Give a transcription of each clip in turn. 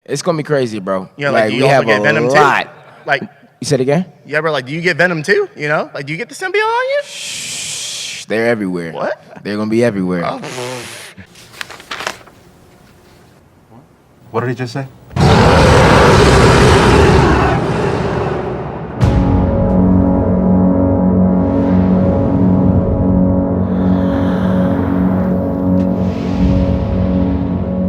It's gonna be crazy, bro. You know, like you we have get a Venom lot. too? Like, you said again? You ever do you get Venom too? You know, do you get the symbiote on you? Shh, they're everywhere. What? They're gonna be everywhere. Oh. What did he just say?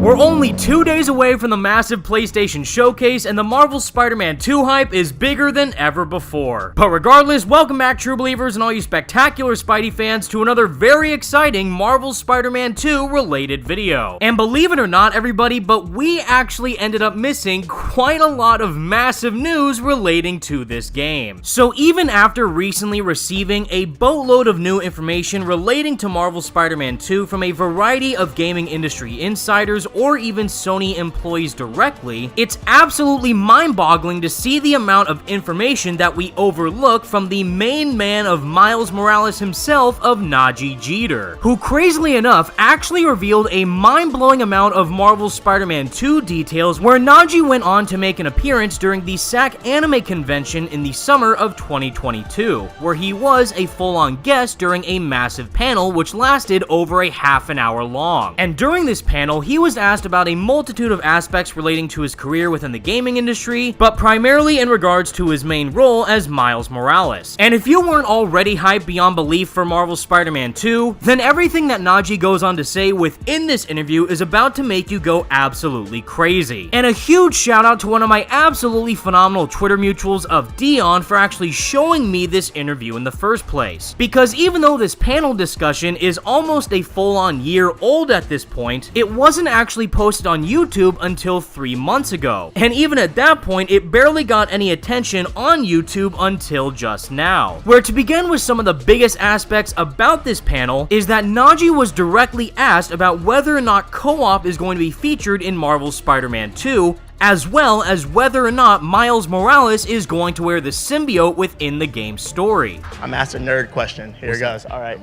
We're only 2 days away from the massive PlayStation showcase, and the Marvel Spider-Man 2 hype is bigger than ever before. But regardless, welcome back, true believers and all you spectacular Spidey fans, to another very exciting Marvel Spider-Man 2 related video. And believe it or not, everybody, but we actually ended up missing quite a lot of massive news relating to this game. So even after recently receiving a boatload of new information relating to Marvel Spider-Man 2 from a variety of gaming industry insiders or even Sony employees directly, it's absolutely mind-boggling to see the amount of information that we overlook from the main man of Miles Morales himself, of Naji Jeter, who crazily enough actually revealed a mind-blowing amount of Marvel Spider-Man 2 details, where Naji went on to make an appearance during the SAC anime convention in the summer of 2022, where he was a full-on guest during a massive panel which lasted over a half an hour long. And during this panel, he was asked about a multitude of aspects relating to his career within the gaming industry, but primarily in regards to his main role as Miles Morales. And if you weren't already hyped beyond belief for Marvel Spider-Man 2, then everything that Naji goes on to say within this interview is about to make you go absolutely crazy. And a huge shout out to one of my absolutely phenomenal Twitter mutuals of Dion for actually showing me this interview in the first place. Because even though this panel discussion is almost a full-on year old at this point, it wasn't actually posted on YouTube until 3 months ago. And even at that point, it barely got any attention on YouTube until just now. Where to begin with some of the biggest aspects about this panel is that Naji was directly asked about whether or not co-op is going to be featured in Marvel Spider-Man 2, as well as whether or not Miles Morales is going to wear the symbiote within the game's story. I'm asked a nerd question. Here it goes. All right.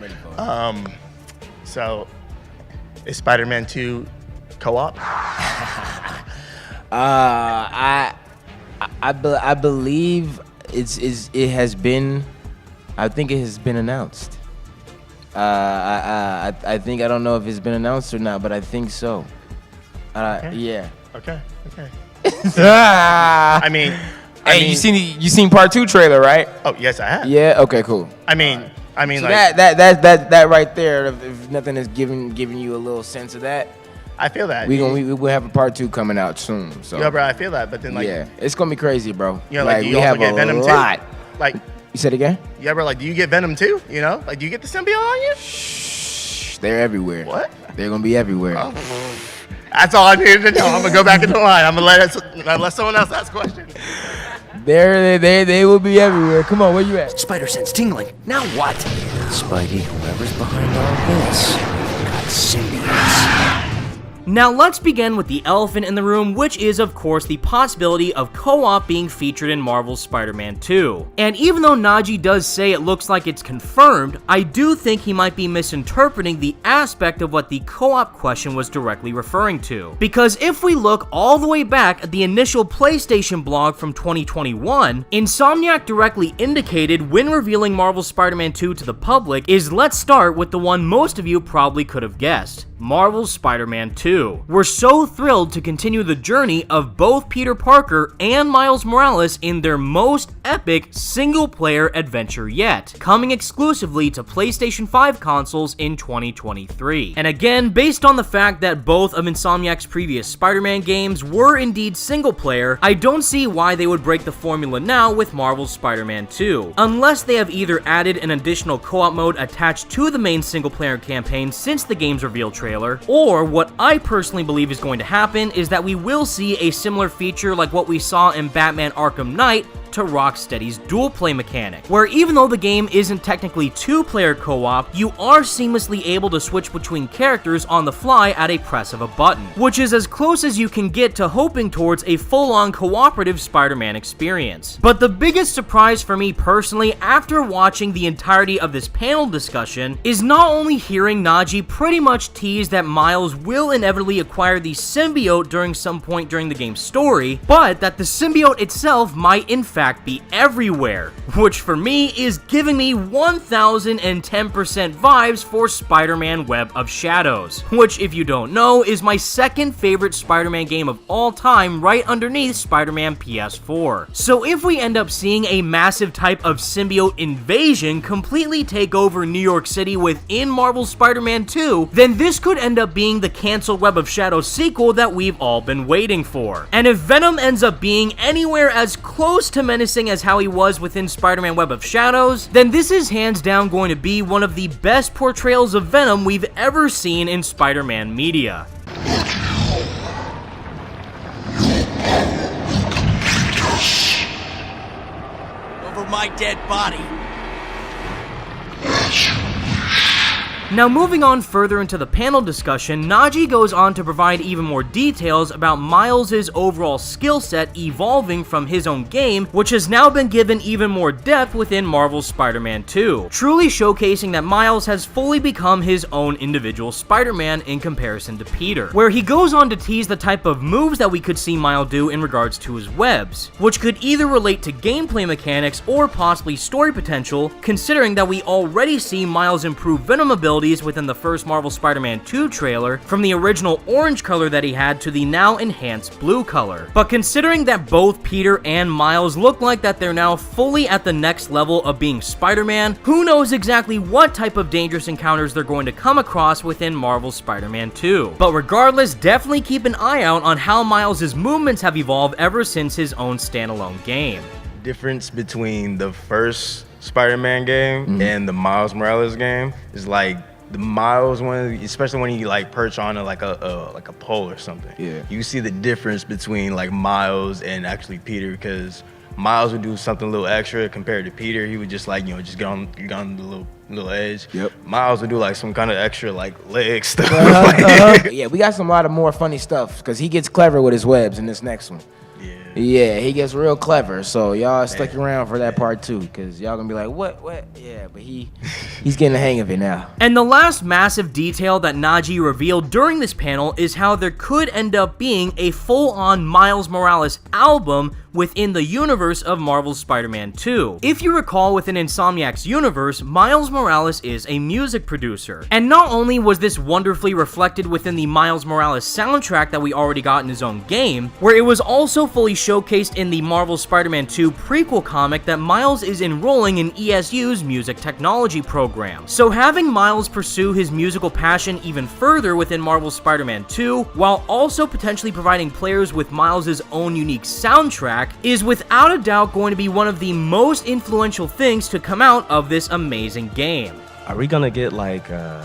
So, is Spider-Man 2 co-op? I believe it has been. I think it has been announced. I think, I don't know if it's been announced or not, but I think so. Okay. Yeah. Okay. I mean, you seen part 2 trailer, right? Oh yes, I have. Yeah. Okay. Cool. I mean, So like that right there. If nothing is giving you a little sense of that, I feel that we'll have a part 2 coming out soon. So yeah, bro, I feel that. But then yeah, it's gonna be crazy, bro. You know, like do we you also have get a Venom lot. too? Like, you said again? Yeah, bro. Do you get Venom too? You know, do you get the symbiote on you? Shh, they're everywhere. What? They're gonna be everywhere. Oh. That's all I needed to know. I'm gonna go back in the line. I'm gonna let someone else ask questions. They will be everywhere. Come on, where you at? Spider sense tingling. Now what? Spidey, whoever's behind all this, got symbiotes. Now let's begin with the elephant in the room, which is of course the possibility of co-op being featured in Marvel's Spider-Man 2. And even though Naji does say it looks like it's confirmed, I do think he might be misinterpreting the aspect of what the co-op question was directly referring to. Because if we look all the way back at the initial PlayStation blog from 2021, Insomniac directly indicated when revealing Marvel's Spider-Man 2 to the public is, let's start with the one most of you probably could have guessed. Marvel's Spider-Man 2. We're so thrilled to continue the journey of both Peter Parker and Miles Morales in their most epic single-player adventure yet, coming exclusively to PlayStation 5 consoles in 2023. And again, based on the fact that both of Insomniac's previous Spider-Man games were indeed single-player, I don't see why they would break the formula now with Marvel's Spider-Man 2, unless they have either added an additional co-op mode attached to the main single-player campaign since the game's reveal trailer, or what I personally believe is going to happen is that we will see a similar feature like what we saw in Batman Arkham Knight to Rocksteady's dual play mechanic, where even though the game isn't technically 2-player co-op, you are seamlessly able to switch between characters on the fly at a press of a button, which is as close as you can get to hoping towards a full-on cooperative Spider-Man experience. But the biggest surprise for me personally after watching the entirety of this panel discussion is not only hearing Naji pretty much tease that Miles will inevitably acquire the symbiote during some point during the game's story, but that the symbiote itself might in fact be everywhere, which for me is giving me 1010% vibes for Spider-Man Web of Shadows, which if you don't know is my second favorite Spider-Man game of all time right underneath Spider-Man PS4. So if we end up seeing a massive type of symbiote invasion completely take over New York City within Marvel's Spider-Man 2, then this could end up being the canceled Web of Shadows sequel that we've all been waiting for. And if Venom ends up being anywhere as close to menacing as how he was within Spider-Man Web of Shadows, then this is hands down going to be one of the best portrayals of Venom we've ever seen in Spider-Man media. Over my dead body. Now moving on further into the panel discussion, Naji goes on to provide even more details about Miles' overall skill set evolving from his own game, which has now been given even more depth within Marvel's Spider-Man 2, truly showcasing that Miles has fully become his own individual Spider-Man in comparison to Peter, where he goes on to tease the type of moves that we could see Miles do in regards to his webs, which could either relate to gameplay mechanics or possibly story potential, considering that we already see Miles improve Venom abilities within the first Marvel Spider-Man 2 trailer, from the original orange color that he had to the now enhanced blue color. But considering that both Peter and Miles look like that they're now fully at the next level of being Spider-Man, who knows exactly what type of dangerous encounters they're going to come across within Marvel's Spider-Man 2. But regardless, definitely keep an eye out on how Miles' movements have evolved ever since his own standalone game. Difference between the first Spider-Man game and the Miles Morales game is like the Miles one, especially when you like perch on like a pole or something. Yeah. You see the difference between like Miles and actually Peter, because Miles would do something a little extra compared to Peter. He would just like, just get on the little edge. Yep. Miles would do like some kind of extra like leg stuff. Yeah, we got a lot of more funny stuff because he gets clever with his webs in this next one. Yeah, he gets real clever. So y'all stick around for that part too, because y'all gonna be like, what? Yeah, but he's getting the hang of it now. And the last massive detail that Naji revealed during this panel is how there could end up being a full-on Miles Morales album within the universe of Marvel's Spider-Man 2. If you recall, within Insomniac's universe, Miles Morales is a music producer. And not only was this wonderfully reflected within the Miles Morales soundtrack that we already got in his own game, where it was also fully showcased in the Marvel Spider-Man 2 prequel comic that Miles is enrolling in ESU's music technology program. So having Miles pursue his musical passion even further within Marvel Spider-Man 2, while also potentially providing players with Miles' own unique soundtrack, is without a doubt going to be one of the most influential things to come out of this amazing game. Are we gonna get like an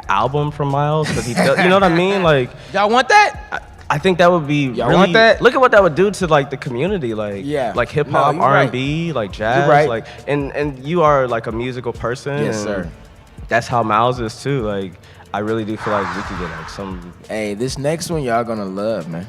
album from Miles? Cause he does, you know what I mean? Like, Y'all want that? I think that would be Y'all really, want that? Look at what that would do to like the community, like like hip hop, No, you're R&B, like jazz, You're right. like and you are like a musical person. Yes, and sir. That's how Miles is too. Like, I really do feel like we could get like some. Hey, this next one y'all gonna love, man.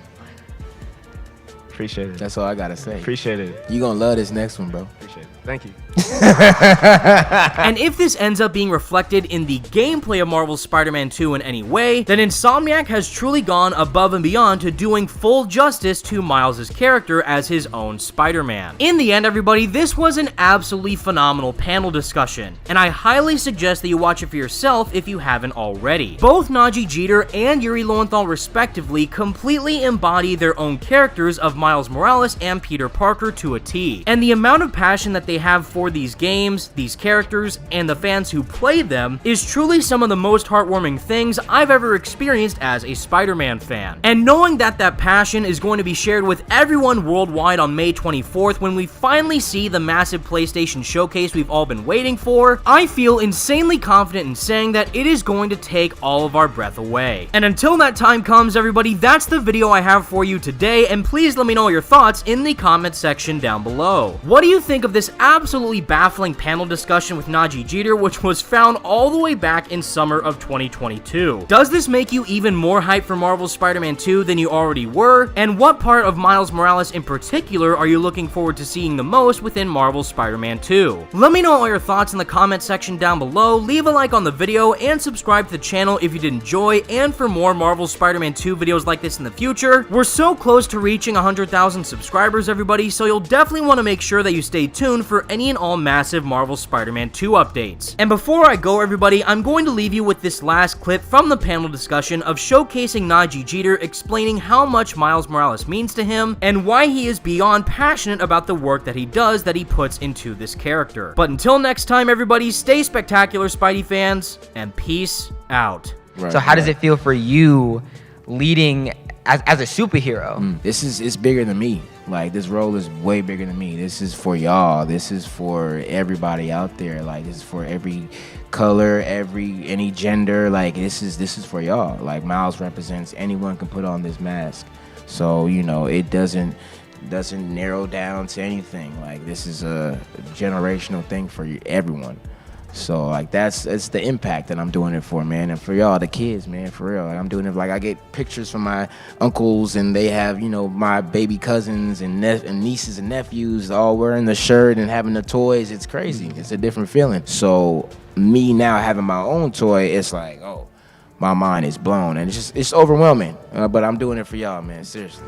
Appreciate it. That's all I gotta say. Appreciate it. You gonna love this next one, bro. Appreciate it. Thank you. And if this ends up being reflected in the gameplay of Marvel's Spider-Man 2 in any way, then Insomniac has truly gone above and beyond to doing full justice to Miles' character as his own Spider-Man. In the end, everybody, this was an absolutely phenomenal panel discussion, and I highly suggest that you watch it for yourself if you haven't already. Both Naji Jeter and Yuri Lowenthal respectively completely embody their own characters of Miles Morales and Peter Parker to a T, and the amount of passion that they have for these games, these characters, and the fans who play them is truly some of the most heartwarming things I've ever experienced as a Spider-Man fan. And knowing that that passion is going to be shared with everyone worldwide on May 24th when we finally see the massive PlayStation showcase we've all been waiting for, I feel insanely confident in saying that it is going to take all of our breath away. And until that time comes, everybody, that's the video I have for you today, and please let me know know your thoughts in the comment section down below. What do you think of this absolutely baffling panel discussion with Naji Jeter, which was found all the way back in summer of 2022? Does this make you even more hyped for Marvel's Spider-Man 2 than you already were? And what part of Miles Morales in particular are you looking forward to seeing the most within Marvel's Spider-Man 2? Let me know all your thoughts in the comment section down below, leave a like on the video, and subscribe to the channel if you did enjoy, and for more Marvel's Spider-Man 2 videos like this in the future. We're so close to reaching 100,000 subscribers, everybody, so you'll definitely want to make sure that you stay tuned for any and all massive Marvel Spider-Man 2 updates. And before I go, everybody, I'm going to leave you with this last clip from the panel discussion of showcasing Naji Jeter explaining how much Miles Morales means to him and why he is beyond passionate about the work that he does, that he puts into this character. But until next time, everybody, stay spectacular, Spidey fans, and peace out. Right, so how does it feel for you leading as a superhero? It's bigger than me. Like, this role is way bigger than me. This is for y'all. This is for everybody out there. Like, this is for every color, any gender. Like, this is for y'all. Like, Miles represents anyone can put on this mask. So, you know, it doesn't narrow down to anything. Like, this is a generational thing for everyone. So, like, it's the impact that I'm doing it for, man. And for y'all, the kids, man, for real. Like, I'm doing it, like, I get pictures from my uncles, and they have, you know, my baby cousins and nieces and nephews all wearing the shirt and having the toys. It's crazy. It's a different feeling. So, me now having my own toy, it's like, oh, my mind is blown. And it's overwhelming. But I'm doing it for y'all, man, seriously.